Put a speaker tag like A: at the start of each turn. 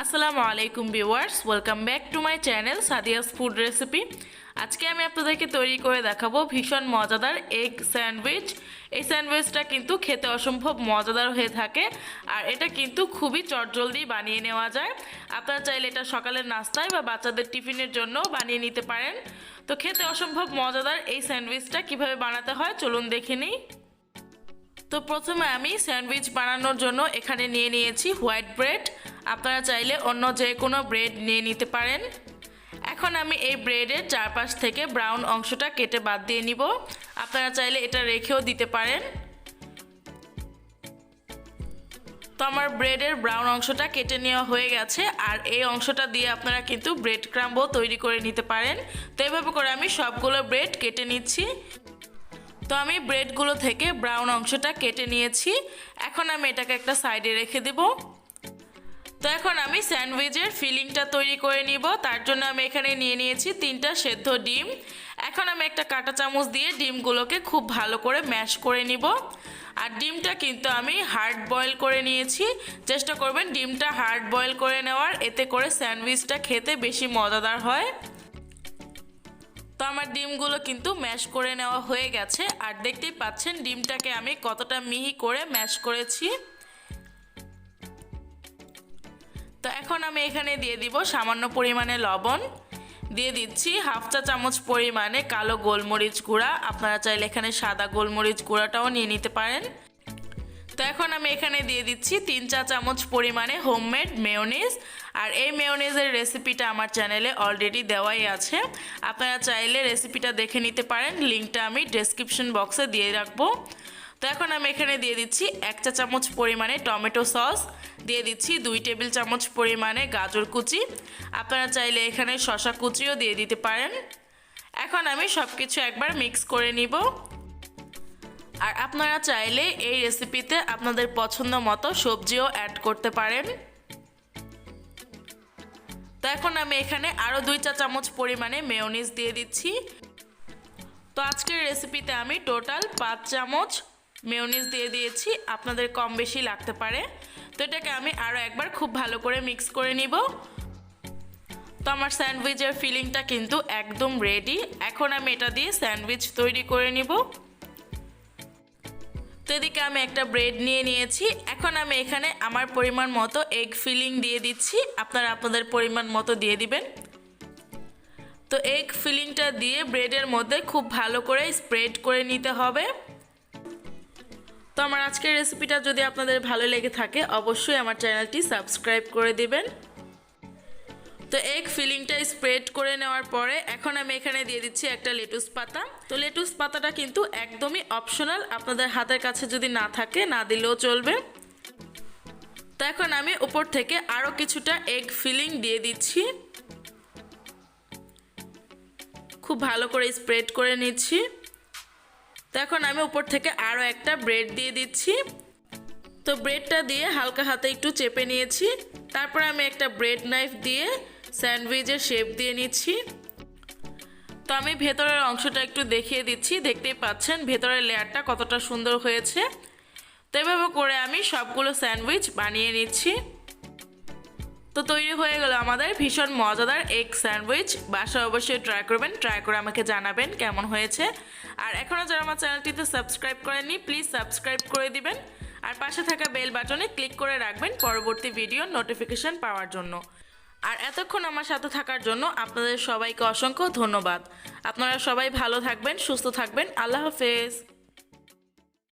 A: আসসালামু আলাইকুম viewers, welcome back to my channel Sadia's food recipe. আজকে আমি আপনাদেরকে তৈরি করে দেখাবো ভীষণ মজাদার এগ স্যান্ডউইচ। এই স্যান্ডউইচটা কিন্তু খেতে অসম্ভব মজাদার হয়ে থাকে, আর এটা কিন্তু খুবই চটজলদি বানিয়ে নেওয়া যায়। আপনারা চাইলে এটা সকালের নাস্তায় বা বাচ্চাদের টিফিনের জন্য বানিয়ে নিতে পারেন। তো খেতে অসম্ভব মজাদার এই স্যান্ডউইচটা কিভাবে বানাতে হয় চলুন দেখে নিই। তো প্রথমে আমি স্যান্ডউইচ বানানোর জন্য এখানে নিয়ে নিয়েছি হোয়াইট ব্রেড। আপনারা চাইলে অন্য যে কোনো ব্রেড নিয়ে নিতে পারেন। এখন আমি এই ব্রেডের চারপাশ থেকে ব্রাউন অংশটা কেটে বাদ দিয়ে নিব। আপনারা চাইলে এটা রেখেও দিতে পারেন। তো আমার ব্রেডের ব্রাউন অংশটা কেটে নেওয়া হয়ে গেছে, আর এই অংশটা দিয়ে আপনারা কিন্তু ব্রেড ক্রাম্বও তৈরি করে নিতে পারেন। তো এইভাবে করে আমি সবগুলো ব্রেড কেটে নিচ্ছি। তো আমি ব্রেডগুলো থেকে ব্রাউন অংশটা কেটে নিয়েছি। এখন আমি এটাকে একটা সাইডে রেখে দেব। তো এখন আমি স্যান্ডউইচের ফিলিংটা তৈরি করে নিব। তার জন্য আমি এখানে নিয়ে নিয়েছি 3টা সেদ্ধ ডিম। এখন আমি একটা কাঁটা চামচ দিয়ে ডিমগুলোকে খুব ভালো করে ম্যাশ করে নিব। আর ডিমটা কিন্তু আমি হার্ড বয়েল করে নিয়েছি। চেষ্টা করবেন ডিমটা হার্ড বয়েল করে নেওয়ার, এতে করে স্যান্ডউইচটা খেতে বেশি মজাদার হয়। তো আমার ডিমগুলো কিন্তু ম্যাশ করে নেওয়া হয়ে গেছে, আর দেখতেই পাচ্ছেন ডিমটাকে আমি কতটা মিহি করে ম্যাশ করেছি। তো এখন আমি এখানে দিয়ে দিব সামান্য পরিমাণে লবণ, দিয়ে দিচ্ছি হাফ চা চামচ পরিমাণে কালো গোলমরিচ গুঁড়া। আপনারা চাইলে এখানে সাদা গোলমরিচ গুঁড়াটাও নিয়ে নিতে পারেন। তো এখন আমি এখানে দিয়ে দিচ্ছি 3 চা চামচ পরিমাণে হোমমেড মেয়োনিজ। আর এই মেয়োনিজের রেসিপিটা আমার চ্যানেলে অলরেডি দেওয়াই আছে, আপনারা চাইলে রেসিপিটা দেখে নিতে পারেন। লিঙ্কটা আমি ডেসক্রিপশন বক্সে দিয়ে রাখবো। তো এখন আমি এখানে দিয়ে দিচ্ছি 1 চা চামচ পরিমাণে টমেটো সস, দিয়ে দিচ্ছি 2 টেবিল চামচ পরিমাণে গাজর কুচি। আপনারা চাইলে এখানে শসা কুচিও দিয়ে দিতে পারেন। এখন আমি সব কিছু একবার মিক্স করে নিব। আর আপনারা চাইলে এই রেসিপিতে আপনাদের পছন্দ মতো সবজিও অ্যাড করতে পারেন। তো এখন আমি এখানে আরও 2 চা চামচ পরিমাণে মেয়োনিজ দিয়ে দিচ্ছি। তো আজকের রেসিপিতে আমি টোটাল 5 চামচ মেয়োনিজ দিয়ে দিয়েছি, আপনাদের কম বেশি লাগতে পারে। তো এটাকে আমি আরও একবার খুব ভালো করে মিক্স করে নিব। তো আমার স্যান্ডউইচের ফিলিংটা কিন্তু একদম রেডি। এখন আমি এটা দিয়ে স্যান্ডউইচ তৈরি করে নিব। তো এদিকে আমি একটা ব্রেড নিয়ে নিয়েছি। এখন আমি এখানে আমার পরিমাণ মতো এগ ফিলিং দিয়ে দিচ্ছি, আপনারা আপনাদের পরিমাণ মতো দিয়ে দিবেন। তো এগ ফিলিংটা দিয়ে ব্রেডের মধ্যে খুব ভালো করে স্প্রেড করে নিতে হবে। তো আমার আজকের রেসিপিটা যদি আপনাদের ভালো লেগে থাকে অবশ্যই আমার চ্যানেলটি সাবস্ক্রাইব করে দিবেন। তো এগ ফিলিংটা স্প্রেড করে নেওয়ার পরে এখন আমি এখানে দিয়ে দিচ্ছি একটা লেটুস পাতা। তো লেটুস পাতাটা কিন্তু একদমই অপশনাল, আপনাদের হাতের কাছে যদি না থাকে না দিলেও চলবে। তো এখন আমি উপর থেকে আরও কিছুটা এগ ফিলিং দিয়ে দিচ্ছি, খুব ভালো করে স্প্রেড করে নিচ্ছি। তো এখন আমি উপর থেকে আরও একটা ব্রেড দিয়ে দিচ্ছি। তো ব্রেডটা দিয়ে হালকা হাতে একটু চেপে নিয়েছি। তারপরে আমি একটা ব্রেড নাইফ দিয়ে স্যান্ডউইচের শেপ দিয়ে নিচ্ছি। তো আমি ভেতরের অংশটা একটু দেখিয়ে দিচ্ছি, দেখতেই পাচ্ছেন ভেতরের লেয়ারটা কতটা সুন্দর হয়েছে। তো এভাবে করে আমি সবগুলো স্যান্ডউইচ বানিয়ে নিচ্ছি। তো তৈরি হয়ে গেল আমাদের ভীষণ মজাদার এগ স্যান্ডউইচ। বাসায় অবশ্যই ট্রাই করবেন, ট্রাই করে আমাকে জানাবেন কেমন হয়েছে। আর এখনও যারা আমার চ্যানেলটিতে সাবস্ক্রাইব করেননি প্লিজ সাবস্ক্রাইব করে দিবেন, আর পাশে থাকা বেল বাটনে ক্লিক করে রাখবেন পরবর্তী ভিডিওর নোটিফিকেশন পাওয়ার জন্য। আর এতক্ষণ আমার সাথে থাকার জন্য আপনাদের সবাইকে অসংখ্য ধন্যবাদ। আপনারা সবাই ভালো থাকবেন, সুস্থ থাকবেন। আল্লাহ হাফেজ।